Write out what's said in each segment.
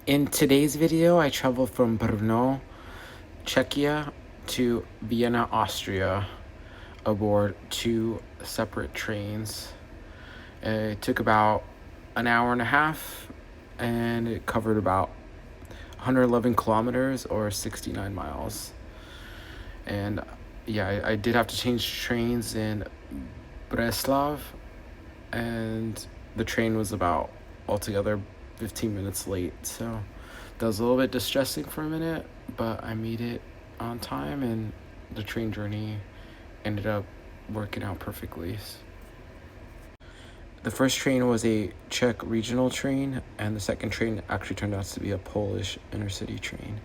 In today's video, I traveled from Brno, Czechia to Vienna, Austria aboard two separate trains. It took about an hour and a half and it covered about 111 kilometers or 69 miles. And yeah, I did have to change trains in Breslav, and the train was about altogether 15 minutes late, so that was a little bit distressing for a minute, but I made it on time and the train journey ended up working out perfectly. The first train was a Czech regional train, and the second train actually turned out to be a Polish intercity train.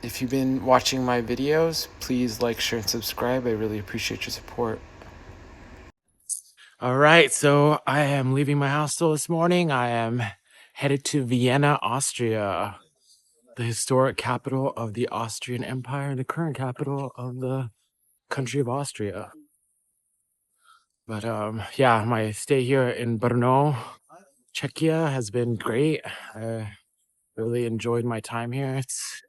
If you've been watching my videos, please like, share, and subscribe. I really appreciate your support. All right, so I am leaving my hostel this morning. I am headed to Vienna, Austria, the historic capital of the Austrian Empire, the current capital of the country of Austria. But yeah, my stay here in Brno, Czechia has been great. I really enjoyed my time here. It's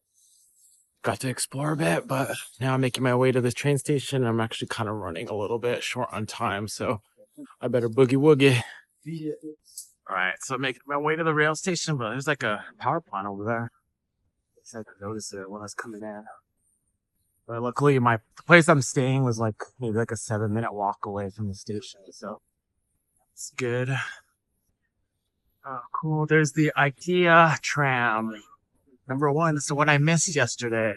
got to explore a bit, but now I'm making my way to the train station. I'm actually kind of running a little bit short on time, so I better boogie woogie. All right, so I'm making my way to the rail station, but there's like a power plant over there. I didn't notice it when I was coming in. But luckily, the place I'm staying was like maybe like a 7-minute walk away from the station, so it's good. Oh, cool. There's the IKEA tram. Number 1, it's the one I missed yesterday.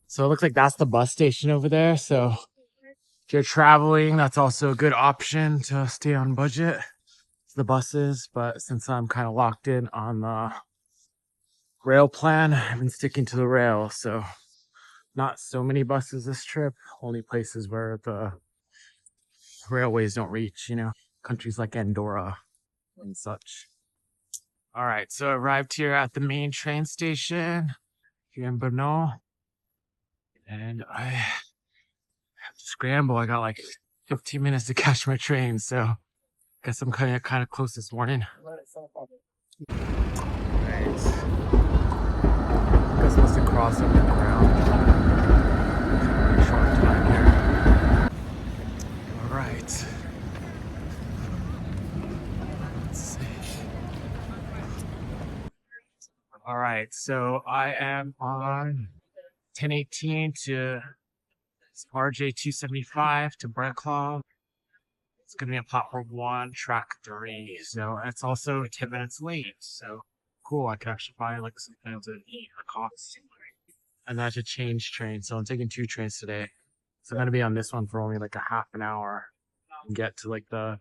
So it looks like that's the bus station over there. So if you're traveling, that's also a good option to stay on budget. It's the buses, but since I'm kind of locked in on the rail plan, I've been sticking to the rail. So not so many buses this trip, only places where the railways don't reach, countries like Andorra and such. All right, so I arrived here at the main train station here in Brno, and I have to scramble. I got like 15 minutes to catch my train, so guess I'm kind of close this morning. Right. I guess must have crossed over the ground. Really short time here. All right. Let's see. All right, so I am on 1018 to RJ 275 to Brno. It's going to be on platform 1, track 3. So it's also 10 minutes late. So cool. I can actually buy like something to eat or coffee. And that's a change train. So I'm taking 2 trains today. So I'm going to be on this one for only like a half an hour and get to like the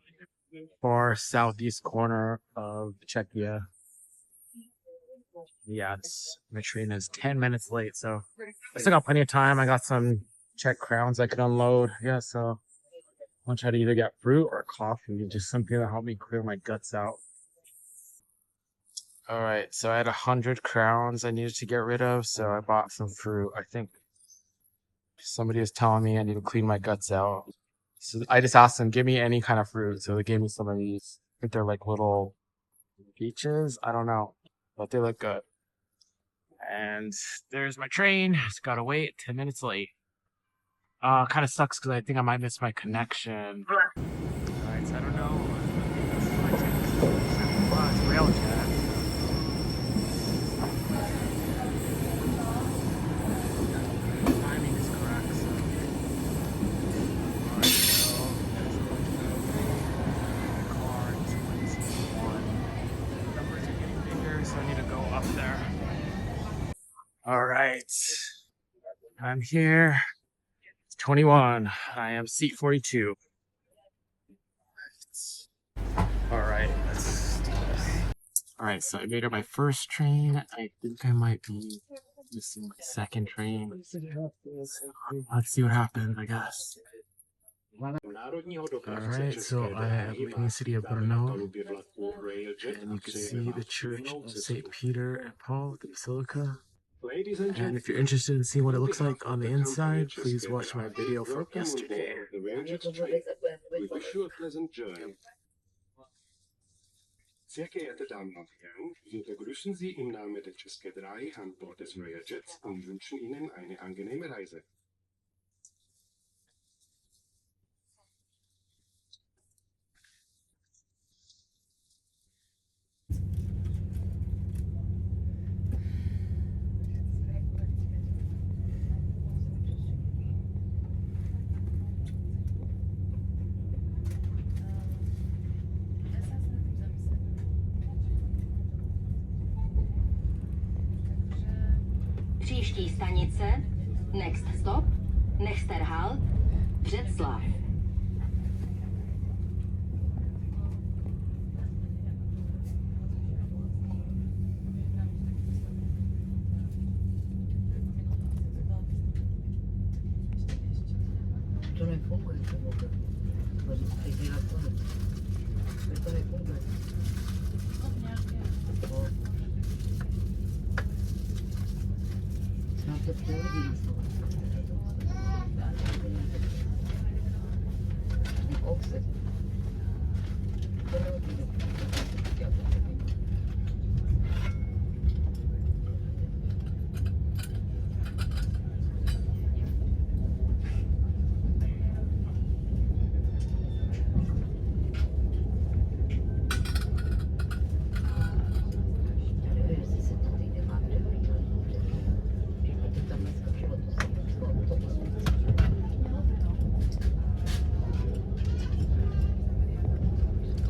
far southeast corner of Czechia. Yeah, my train is 10 minutes late. So I still got plenty of time. I got some Czech crowns I could unload. Yeah, so I'm gonna try to either get fruit or coffee, just something to help me clear my guts out. All right, so I had 100 crowns I needed to get rid of, so I bought some fruit. I think somebody was telling me I need to clean my guts out. So I just asked them, give me any kind of fruit. So they gave me some of these. I think they're like little peaches. I don't know, but they look good. And there's my train. Just gotta wait 10 minutes late. Kind of sucks because I think I might miss my connection. Alright, so I don't know. It's Railjet. Timing is correct, so. Alright, so the car is 21. The numbers are getting bigger, so I need to go up there. Alright. I'm here. 21. I am seat 42. Alright, let's do this. Alright, so I made it my first train. I think I might be missing my second train. Let's see what happens, I guess. Alright, so I am leaving the city of Brno, and you can see the church of St. Peter and Paul, the Basilica. And if you're interested in seeing what it looks like on the inside, please watch my video from yesterday. We wish you a pleasant journey. Sehr geehrte Damen und Herren, wir begrüßen Sie im Namen der České dráhy an Bord des Royal Jets und wünschen Ihnen eine angenehme Reise. Příští stanice, next stop, Nechterhal, Břeclav. To nefunguje, to vůbec. Teď na to. To nefunguje. No. Snad to 2 hodiny jsou. Obsed. 2 hodiny.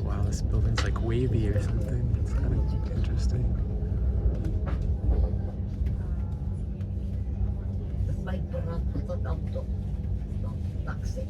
Wow, this building's like wavy or something. It's kind of interesting. Mají pořád toto auto. No, taxi.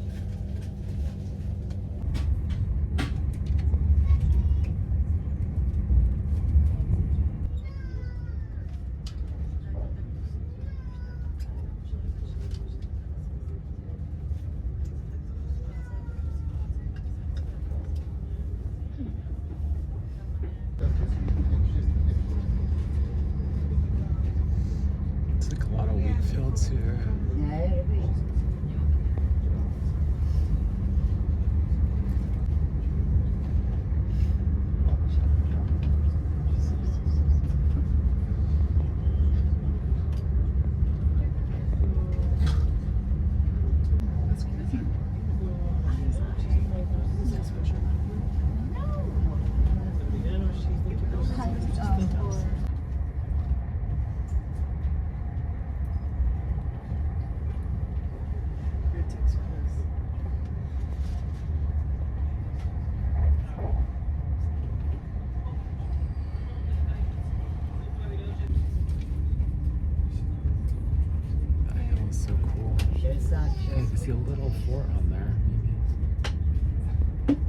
It's like a lot of wheat fields here. Ne, víš. That hill is so cool. 66. I can see a little fort on there, maybe.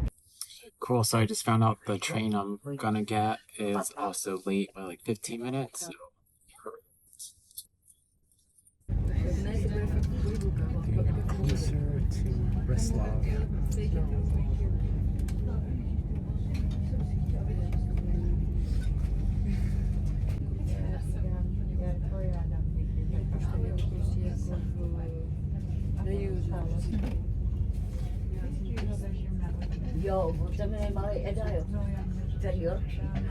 Cool, so I just found out the train I'm gonna get is also late by like 15 minutes. So getting closer to Břeclav. Jo, on se jmenuje malý Eda, jo. Který Yorkshire.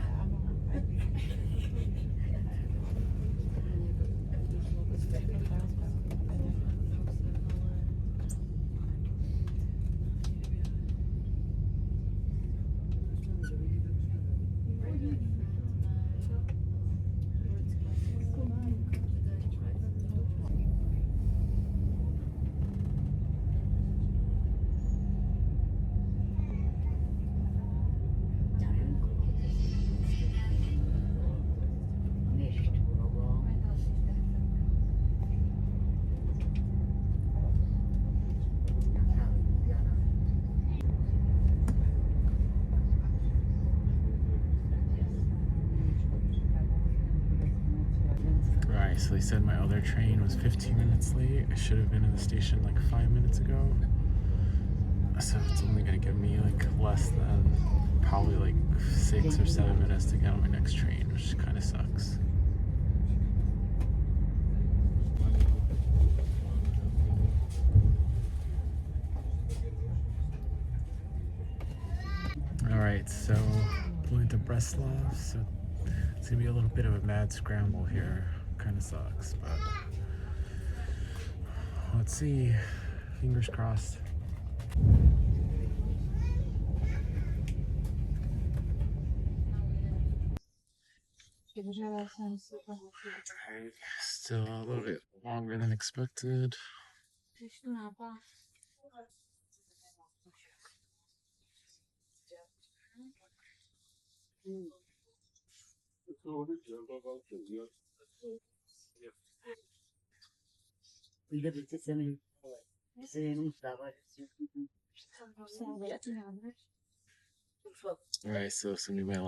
Alright, so they said my other train was 15 minutes late. I should have been in the station like 5 minutes ago. So it's only gonna give me like less than probably like 6 or 7 minutes to get on my next train, which kind of sucks. Alright, so going to Breslau. Bratislava, so it's gonna be a little bit of a mad scramble here. Kind of sucks, but let's see. Fingers crossed. Still a little bit longer than expected. Alright, so it's gonna be my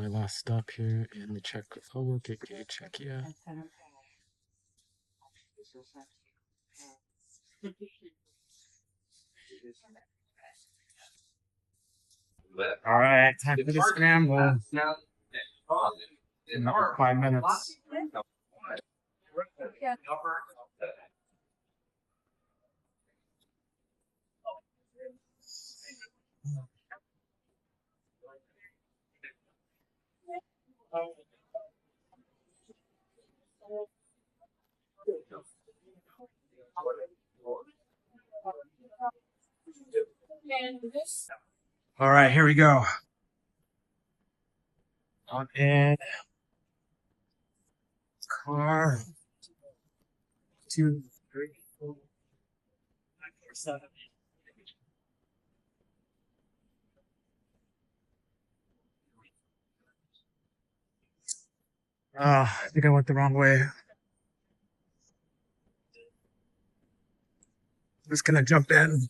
last stop here in the Czech Republic, aka Czechia. Alright, time for the scramble. Another 5 minutes. All right, here we go. On in. Car. 2, 3, 4, 5, 4, 7. I think I went the wrong way. I'm just gonna jump in.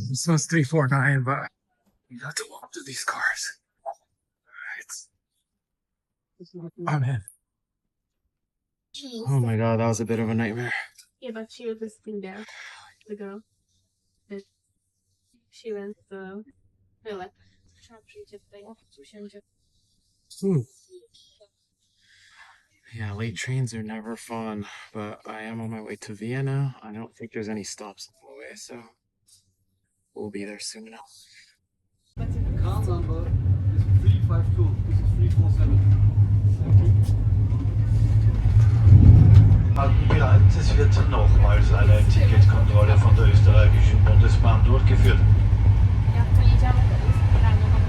This one's 349, but you have to walk through these cars. Alright. I'm in. Oh my god, that was a bit of a nightmare. Yeah, but she was sitting there, the girl. That she went to toilet. Yeah, late trains are never fun, but I am on my way to Vienna. I don't think there's any stops on the way, so we'll be there soon enough. Car number is 352. This is 347. Halten bereit, es wird nochmals eine Ticketkontrolle von der österreichischen Bundesbahn durchgeführt.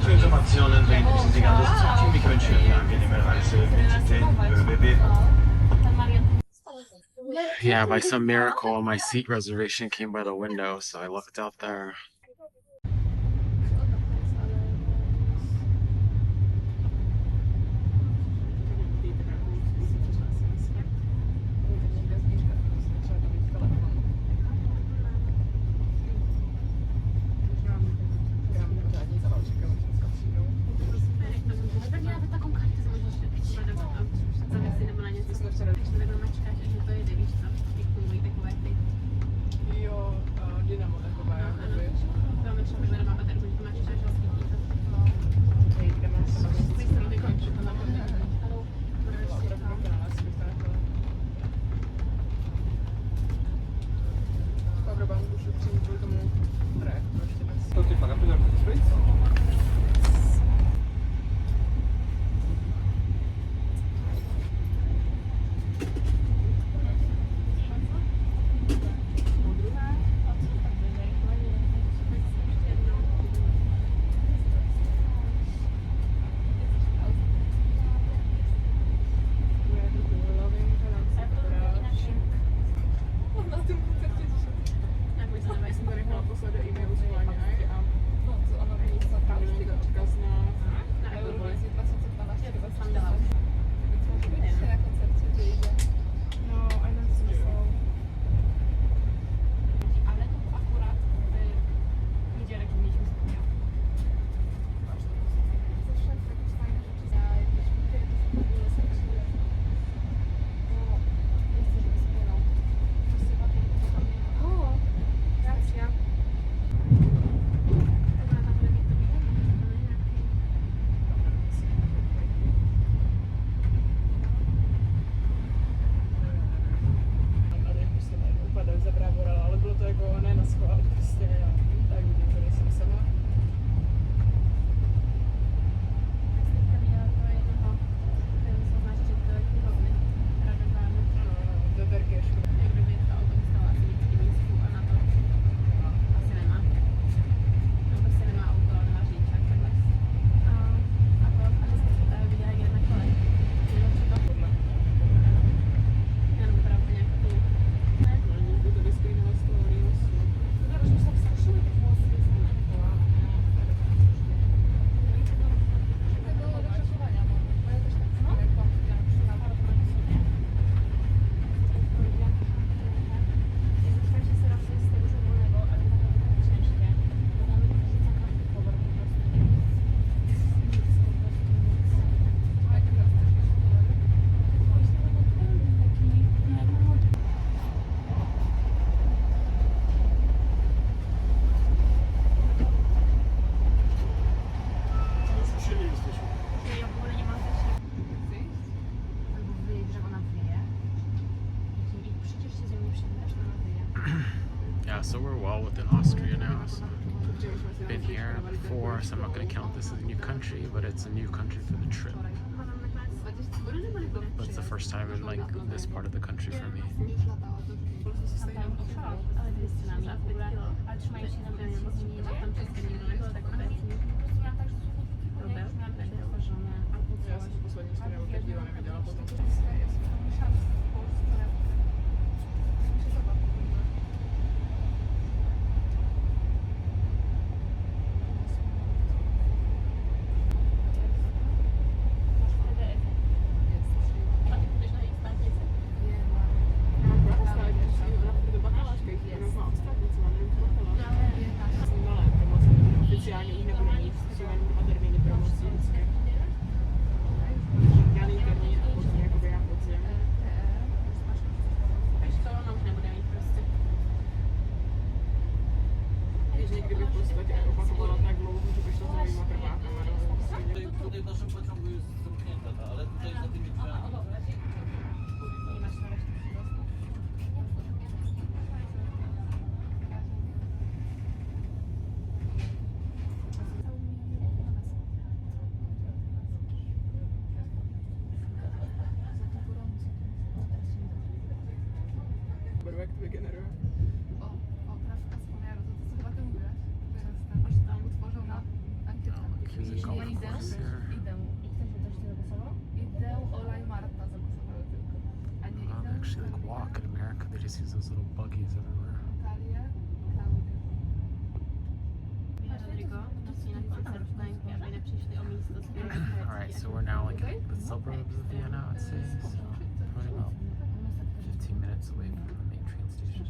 Zur Information wenden Sie sich an das Team. Ich wünsche Ihnen eine angenehme Reise mit den ÖBB. Yeah, by some miracle, my seat reservation came by the window, so I looked out there. Yeah, so we're well within Austria now. So been here before, so I'm not going to count this as a new country, but it's a new country for the trip. But it's the first time in like this part of the country for me. Tutaj w naszym pociągu jest zamknięte, ale tutaj za tymi drzwiami. Jak to wygeneruje? Oprawka z pomiaru, to chyba ty mówiłaś. Teraz tam utworzą na ankietę. Idę. I ktoś też tyle głosował? Idę, Ola i Marta zagłosowały tylko. A nie idę. They actually like walk in America. They just use those little buggies everywhere. Natalię, Klaudię. All right, so we're now like in the suburbs of Vienna, I'd say. So probably about 15 minutes away from the main train station.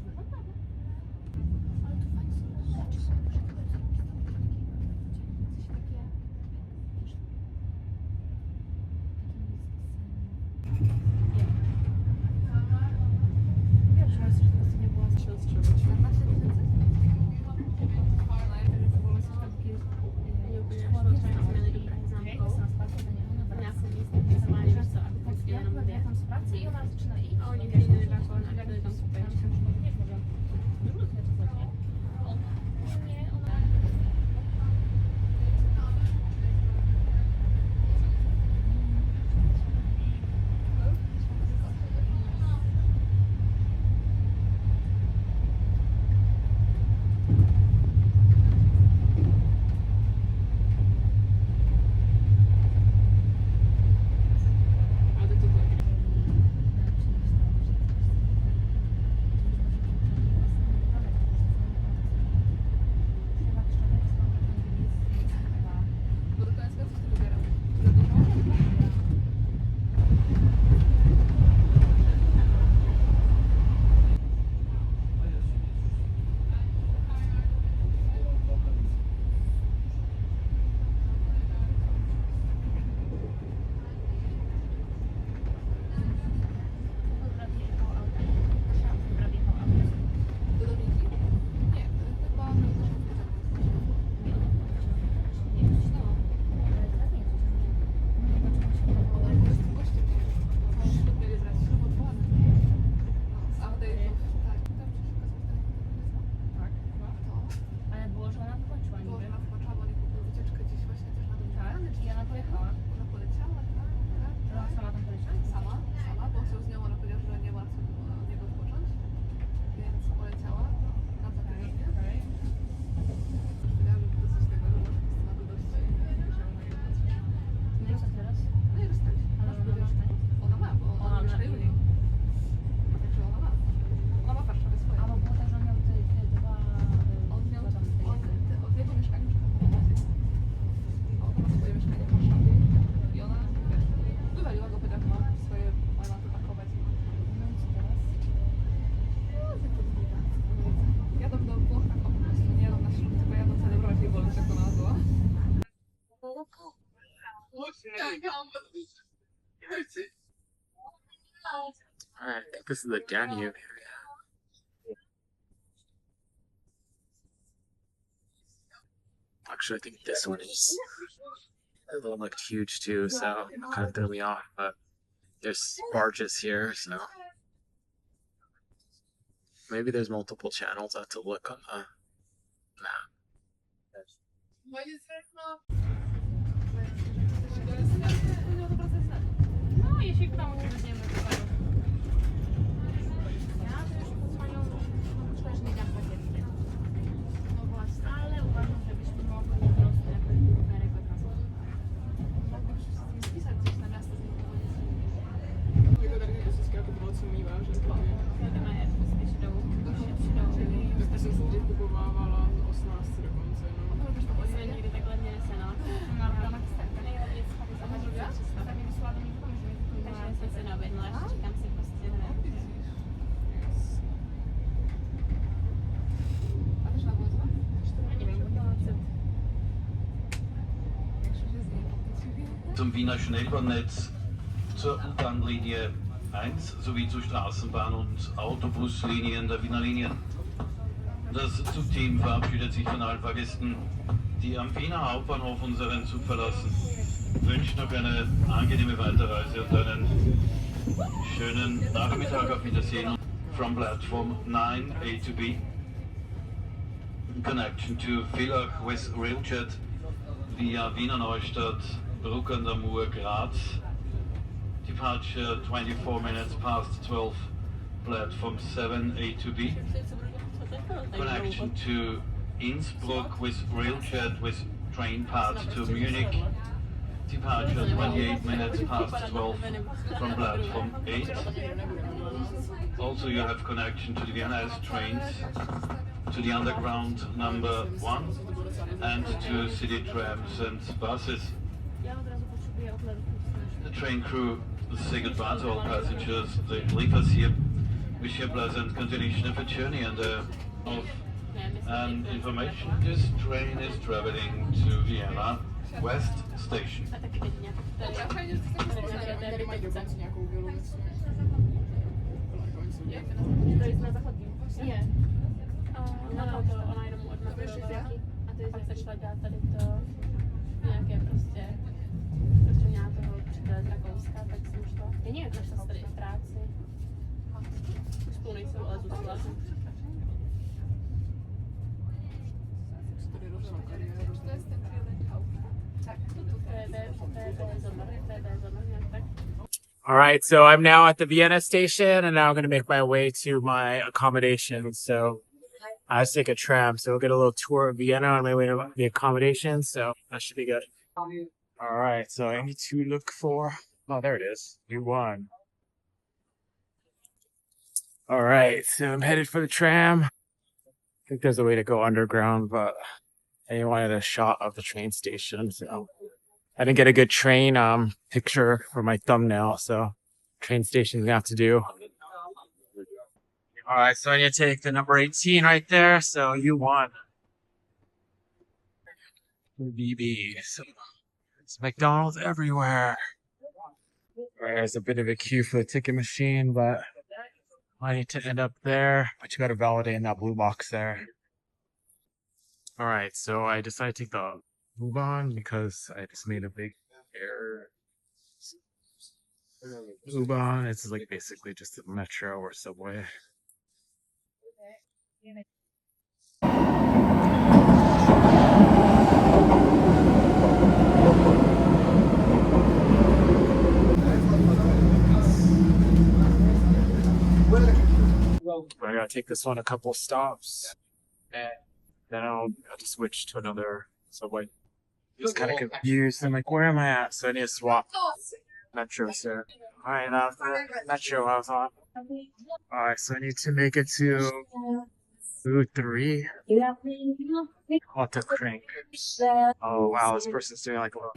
Alright, I think this is the Danube. Actually, I think this one is a little looked huge too, so it kind of threw me off, but there's barges here, so Maybe there's multiple channels. I have to look on the map. No, jeśli w domu nie będziemy wypadać. Ja to już pod panią też nie dam pakietnie. No właśnie, ale uważam, żebyśmy mogli po prostu jakoś numerek od razu. Moglibyśmy się nie spisać gdzieś na miasto z niego. Jako tady to se jako bylo co mývá, že to je. Jdeme je prostě přidou. Tak jsem si teď kupovávala 18 dokonce, no. To jsme nikdy takhle mě nesena. Mám tam exterka, nejlepší je schody za hodinu 300. Tak mi vyslala do někoho, že takže jsem se neobjednala, ještě říkám si prostě nevím. A to šla vozva? Nevím, udělat se. Zum Wiener Schnellbahnnetz, zur U-Bahn-Linie 1 sowie zu Straßenbahn- und Autobuslinien der Wiener Linien. Das Zugteam verabschiedet sich von allen Fahrgästen, die am Wiener Hauptbahnhof unseren Zug verlassen. Wünscht noch eine angenehme Weiterreise und einen schönen Nachmittag. Auf Wiedersehen from platform 9 A to B. Connection to Villach with Railjet via Wiener Neustadt, Bruck an der Mur, Graz. Departure 24 minutes past 12, platform 7 A to B. Connection to Innsbruck with Railjet with train path to Munich. Departure 28 minutes past 12 from platform 8. Also you have connection to the Vienna S trains, to the underground number 1 and to city trams and buses. The train crew say goodbye to all passengers. They leave us here. Wish you a pleasant continuation of a journey and information. This train is traveling to Vienna West Station. Dobra, fajnie, że to takie mají dokonce nějakou bělovici. To jest na zachodním. Je. No to ona jenom od Makedováky. A to je zase šla dělat tady to nějaké prostě měla toho přítele z Rakouska, tak jsem šla. Není jak našla tady v práci. Už spolu nejsou, ale zůstala jsem. Tady rozhodná kariéra. To je ten tak. All right, so I'm now at the Vienna station, and now I'm going to make my way to my accommodation. So I just take a tram, so we'll get a little tour of Vienna on my way to the accommodation. So that should be good. All right, so I need to look for. Oh, there it is. New one. All right, so I'm headed for the tram. I think there's a way to go underground, but I wanted a shot of the train station, so I didn't get a good train picture for my thumbnail, so train station's gonna have to do. All right, so I need to take the number 18 right there, so U1. BB. So it's McDonald's everywhere. All right, there's a bit of a queue for the ticket machine, but I need to end up there. But you gotta validate in that blue box there. All right, so I decided to take the move on because I just made a big error. Move on, it's like basically just a metro or subway. I gotta take this one a couple stops, and then I'll have to switch to another subway. Just kind of confused. I'm like, where am I at? So I need to swap metros there. Alright, that was the metro I was on. Alright, so I need to make it to U3. Autocrank. Oh wow, this person's doing like a little.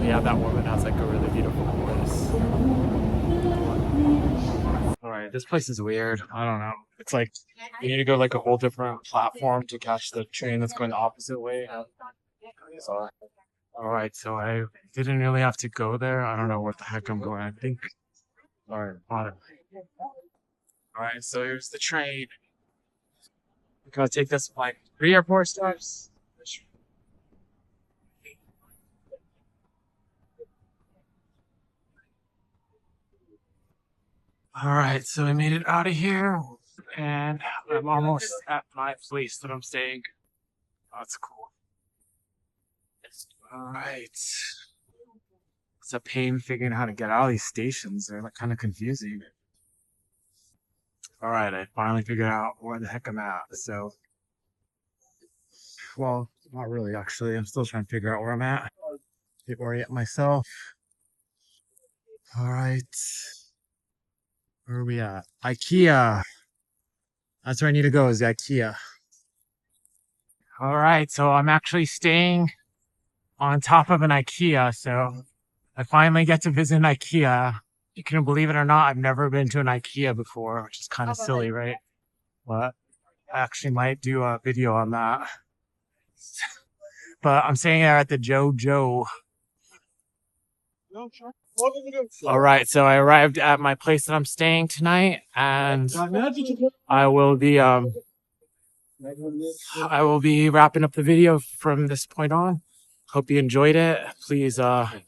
Yeah, that woman has like a really beautiful voice. Alright, this place is weird. I don't know. It's like you need to go like a whole different platform to catch the train that's going the opposite way. So, alright, so I didn't really have to go there. I don't know what the heck I'm going. I think. Alright, alright, so here's the train. I'm gonna take this like 3 or 4 stops. All right, so I made it out of here, and I'm almost at my place that I'm staying. That's cool. All right. It's a pain figuring out how to get out of these stations. They're like kind of confusing. All right, I finally figured out where the heck I'm at. So, well, not really, actually. I'm still trying to figure out where I'm at. Orient myself. All right. Where are we at? IKEA. That's where I need to go, is the IKEA. All right, so I'm actually staying on top of an IKEA, so I finally get to visit an IKEA. You can believe it or not, I've never been to an IKEA before, which is kind of silly, right? But I actually might do a video on that. But I'm staying there at the Jojo. All right, so I arrived at my place that I'm staying tonight, and I will be wrapping up the video from this point on. Hope you enjoyed it. Please, if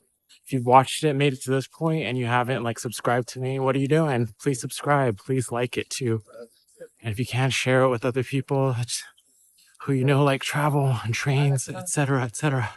you've watched it, made it to this point, and you haven't like subscribed to me, what are you doing? Please subscribe. Please like it too. And if you can, share it with other people who you know like travel and trains, etc., etc.